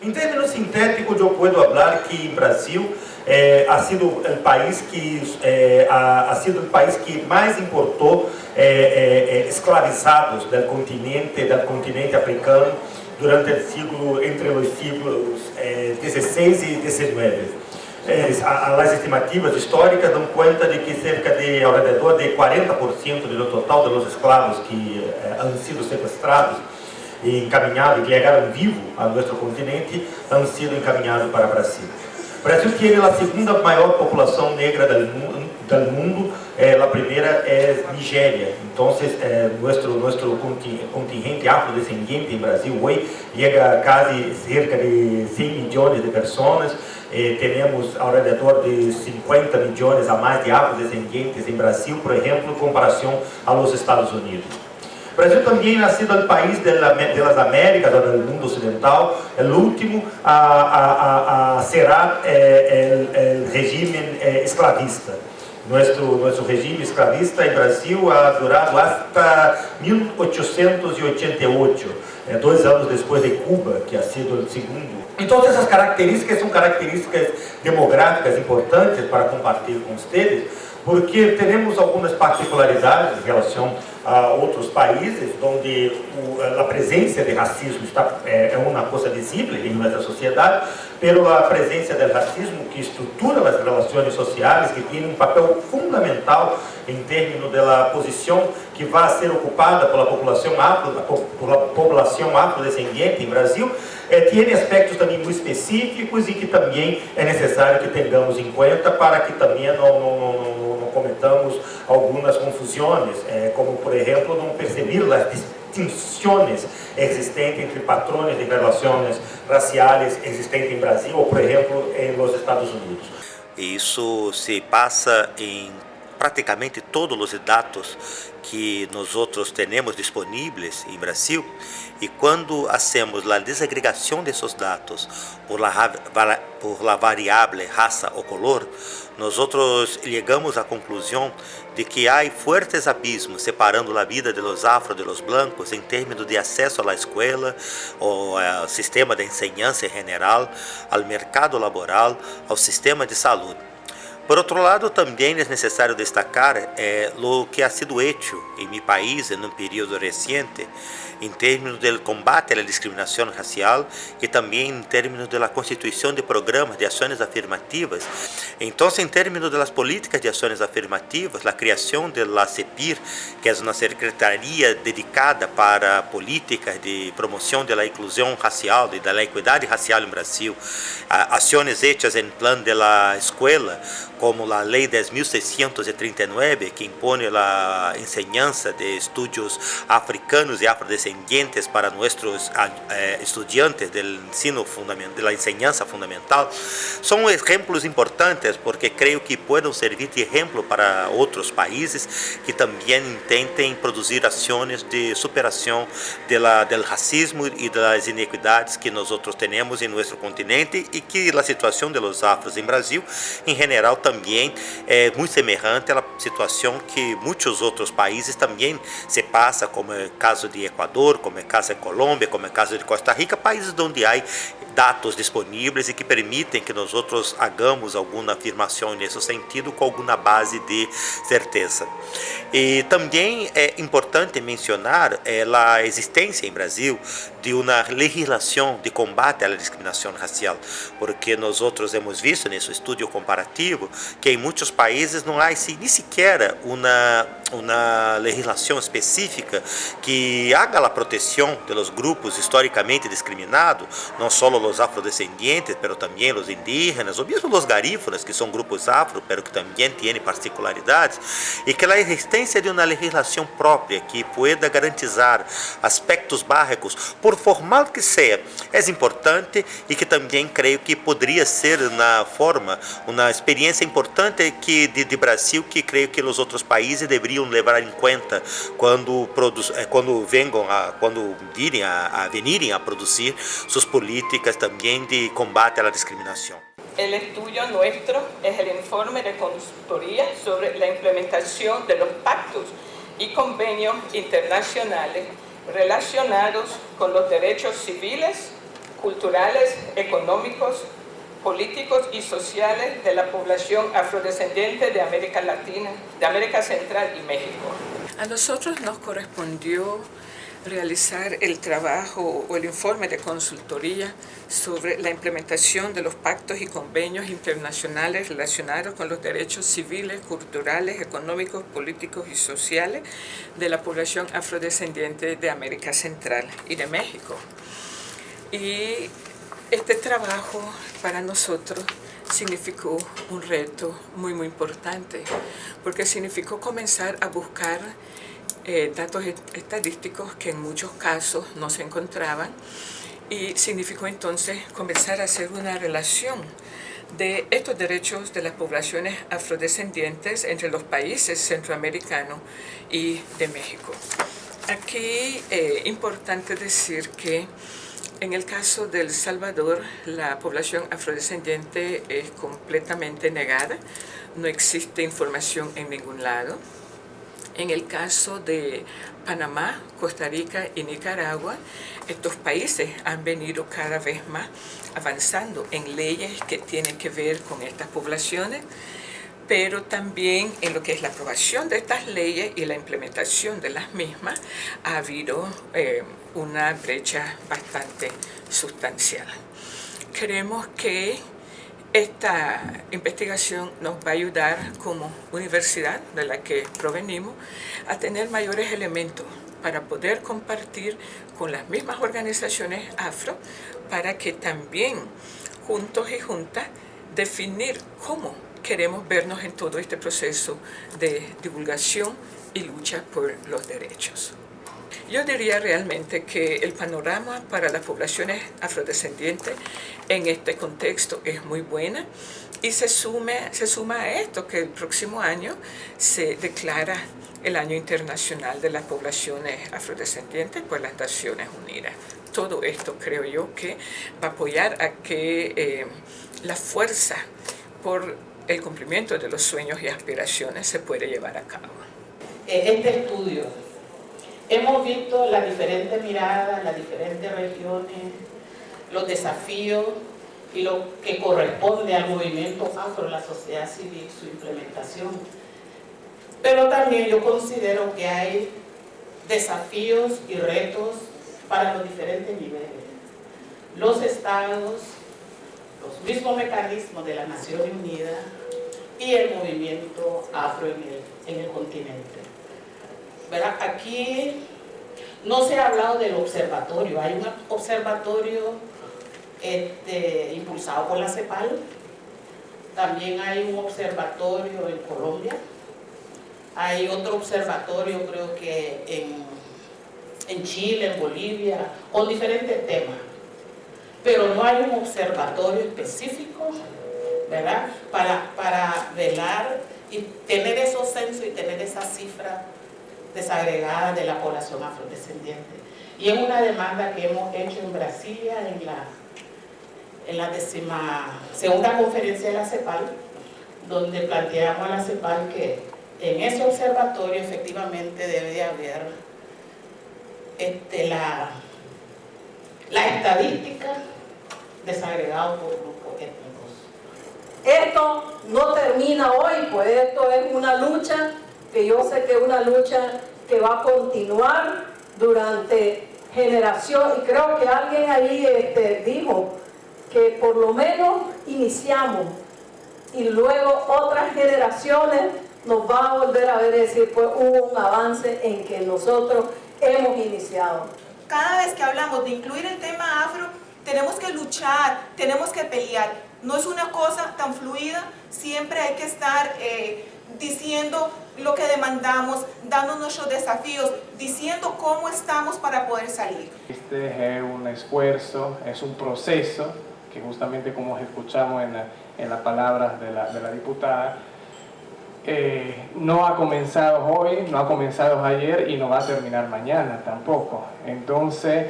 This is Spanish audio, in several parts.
Em termos sintéticos, eu posso falar que o Brasil ha sido o país que mais importou escravizados do continente africano durante o siglo, entre os siglos XVI e XIX. As estimativas históricas dão conta de que cerca de, ao redor de 40% do total dos escravos que han sido sequestrados e encaminhados, que chegaram vivos a nosso continente, han sido encaminhados para o Brasil. O Brasil tem a segunda maior população negra do mundo, a primeira é Nigéria. Então, nosso contingente afrodescendente em Brasil hoje chega a quase cerca de 100 milhões de pessoas. Temos ao redor de 50 milhões a mais de afrodescendentes em Brasil, por exemplo, em comparação aos Estados Unidos. O Brasil também ha sido o país das Américas, do mundo ocidental, o último a será o regime escravista. Nosso regime escravista em Brasil ha durado até 1888, 2 anos depois de Cuba, que ha sido o segundo. Então, essas características são características demográficas importantes para compartilhar com vocês, porque temos algumas particularidades em relação a outros países, onde a presença de racismo é uma coisa visível em nossa sociedade, mas a presença do racismo que estrutura as relações sociais, que tem um papel fundamental em termos da posição que vai ser ocupada pela população afrodescendente em Brasil, tem aspectos também muito específicos e que também é necessário que tenhamos em conta para que também não cometamos algumas confusões, como por exemplo não perceber as distinções existentes entre patrões de relações raciais existentes em Brasil ou por exemplo nos Estados Unidos. Isso se passa em praticamente todos os dados que nós outros temos disponíveis em Brasil, e quando hacemos a desagregação desses dados por la variável raça ou color, nós outros chegamos à conclusão de que há fortes abismos separando a vida de los afro de los blancos em termos de acesso à escola, ao sistema de enseñança general, ao mercado laboral, ao sistema de saúde. Por outro lado, também é necessário destacar o que ha sido hecho em meu país em um período recente, em termos do combate à discriminação racial e também em termos da constituição de programas de ações afirmativas. Então, em termos das políticas de ações afirmativas, a criação da CEPIR, que é uma secretaria dedicada para políticas de promoção da inclusão racial e da equidade racial em Brasil, ações hechas em plano da escola, como a Lei 10.639, que impõe a enseñanza de estudos africanos e afrodescendentes para nossos estudiantes do ensino fundamental, da enseñanza fundamental, são exemplos importantes porque creio que podem servir de exemplo para outros países que também intentem produzir ações de superação do racismo e das inequidades que nós outros temos em nosso continente e que a situação dos afros em Brasil, em geral, também é muito semelhante à situação que muitos outros países também se passa, como é o caso de Equador, como é o caso de Colômbia, como é o caso de Costa Rica, países onde há dados disponíveis e que permitem que nós outros hagamos alguma afirmação nesse sentido com alguma base de certeza. E também é importante mencionar a existência em Brasil de uma legislação de combate à discriminação racial, porque nós outros hemos visto nesse estudo comparativo que em muitos países não há nem sequer uma legislação específica que haga a proteção dos grupos historicamente discriminados, não só os afrodescendientes, mas também os indígenas, ou mesmo os garífunas, que são grupos afro, mas que também têm particularidades, e que a existência de uma legislação própria que pueda garantizar aspectos básicos, por formal que seja, é importante e que também creio que poderia ser uma experiência importante de Brasil que creio que os outros países deveriam levar em conta quando virem a produzir suas políticas também de combate à discriminação. El estudio nuestro es el informe de consultoría sobre la implementación de los pactos y convenios internacionales relacionados con los derechos civiles, culturales, económicos, políticos y sociales de la población afrodescendiente de América Latina, de América Central y México. A nosotros nos correspondió realizar el trabajo o el informe de consultoría sobre la implementación de los pactos y convenios internacionales relacionados con los derechos civiles, culturales, económicos, políticos y sociales de la población afrodescendiente de América Central y de México. Y este trabajo para nosotros significó un reto muy importante, porque significó comenzar a buscar datos estadísticos que en muchos casos no se encontraban, y significó entonces comenzar a hacer una relación de estos derechos de las poblaciones afrodescendientes entre los países centroamericanos y de México. Aquí es importante decir que en el caso de El Salvador, la población afrodescendiente es completamente negada, no existe información en ningún lado. En el caso de Panamá, Costa Rica y Nicaragua, estos países han venido cada vez más avanzando en leyes que tienen que ver con estas poblaciones, pero también en lo que es la aprobación de estas leyes y la implementación de las mismas ha habido una brecha bastante sustancial. Creemos que esta investigación nos va a ayudar como universidad de la que provenimos a tener mayores elementos para poder compartir con las mismas organizaciones afro, para que también juntos y juntas definir cómo queremos vernos en todo este proceso de divulgación y lucha por los derechos. Yo diría realmente que el panorama para las poblaciones afrodescendientes en este contexto es muy buena, y se suma a esto que el próximo año se declara el Año Internacional de las Poblaciones Afrodescendientes por las Naciones Unidas. Todo esto creo yo que va a apoyar a que la fuerza por el cumplimiento de los sueños y aspiraciones se puede llevar a cabo. Este estudio, hemos visto las diferentes miradas, las diferentes regiones, los desafíos y lo que corresponde al movimiento afro, la sociedad civil, su implementación. Pero también yo considero que hay desafíos y retos para los diferentes niveles. Los estados, los mismos mecanismos de las Naciones Unidas y el movimiento afro en el continente. ¿Verdad? Aquí no se ha hablado del observatorio. Hay un observatorio impulsado por la CEPAL. También hay un observatorio en Colombia. Hay otro observatorio, creo que en Chile, en Bolivia, con diferentes temas. Pero no hay un observatorio específico, ¿verdad?, para velar y tener esos censos y tener esas cifras desagregadas de la población afrodescendiente. Y es una demanda que hemos hecho en Brasilia en la 12ª conferencia de la CEPAL, donde planteamos a la CEPAL que en ese observatorio efectivamente debe de haber la estadística desagregada por grupos étnicos. Esto no termina hoy, pues esto es una lucha que yo sé que es una lucha que va a continuar durante generaciones, y creo que alguien ahí dijo que por lo menos iniciamos y luego otras generaciones nos van a volver a ver y decir, pues hubo un avance en que nosotros hemos iniciado. Cada vez que hablamos de incluir el tema afro, tenemos que luchar, tenemos que pelear. No es una cosa tan fluida, siempre hay que estar diciendo lo que demandamos, dando nuestros desafíos, diciendo cómo estamos para poder salir. Este es un esfuerzo, es un proceso que justamente como escuchamos en las palabras de la diputada, no ha comenzado hoy, no ha comenzado ayer y no va a terminar mañana tampoco. Entonces,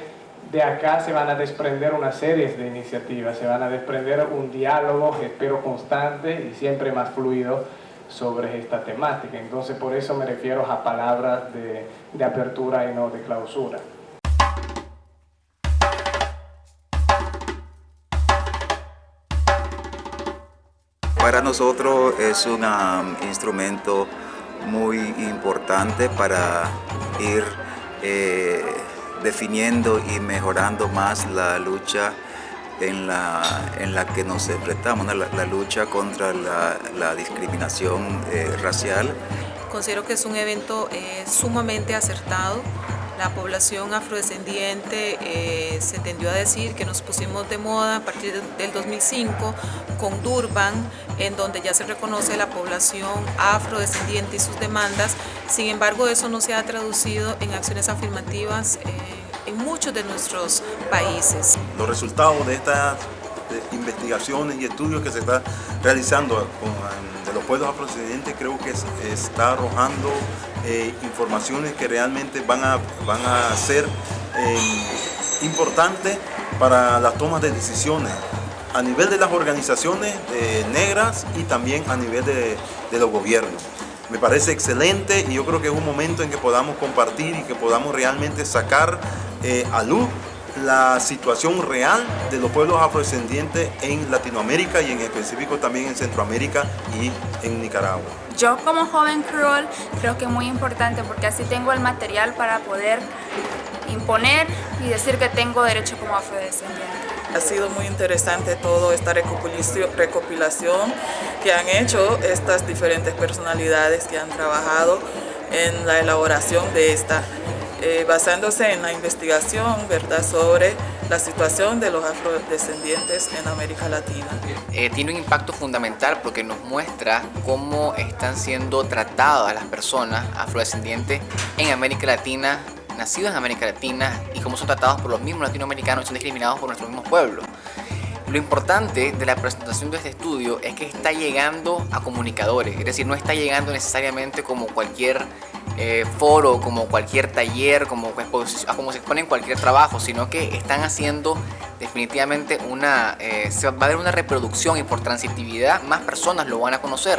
de acá se van a desprender una serie de iniciativas, se van a desprender un diálogo, espero constante y siempre más fluido sobre esta temática. Entonces, por eso me refiero a palabras de apertura y no de clausura. Para nosotros es un instrumento muy importante para ir definiendo y mejorando más la lucha en la que nos enfrentamos, ¿no? La lucha contra la discriminación racial. Considero que es un evento sumamente acertado. La población afrodescendiente se tendió a decir que nos pusimos de moda a partir del 2005 con Durban, en donde ya se reconoce la población afrodescendiente y sus demandas. Sin embargo, eso no se ha traducido en acciones afirmativas en muchos de nuestros países. Los resultados de estas investigaciones y estudios que se están realizando de los pueblos afrodescendientes creo que está arrojando informaciones que realmente van a ser importantes para las tomas de decisiones a nivel de las organizaciones negras y también a nivel de los gobiernos. Me parece excelente y yo creo que es un momento en que podamos compartir y que podamos realmente sacar a luz la situación real de los pueblos afrodescendientes en Latinoamérica y en específico también en Centroamérica y en Nicaragua. Yo como joven creole creo que es muy importante porque así tengo el material para poder imponer y decir que tengo derecho como afrodescendiente. Ha sido muy interesante toda esta recopilación que han hecho estas diferentes personalidades que han trabajado en la elaboración de esta, basándose en la investigación, ¿verdad?, sobre la situación de los afrodescendientes en América Latina. Tiene un impacto fundamental porque nos muestra cómo están siendo tratadas las personas afrodescendientes en América Latina, nacidos en América Latina, y cómo son tratados por los mismos latinoamericanos y son discriminados por nuestros mismos pueblos. Lo importante de la presentación de este estudio es que está llegando a comunicadores, es decir, no está llegando necesariamente como cualquier foro, como cualquier taller, como se expone en cualquier trabajo, sino que están haciendo definitivamente se va a ver una reproducción y por transitividad más personas lo van a conocer.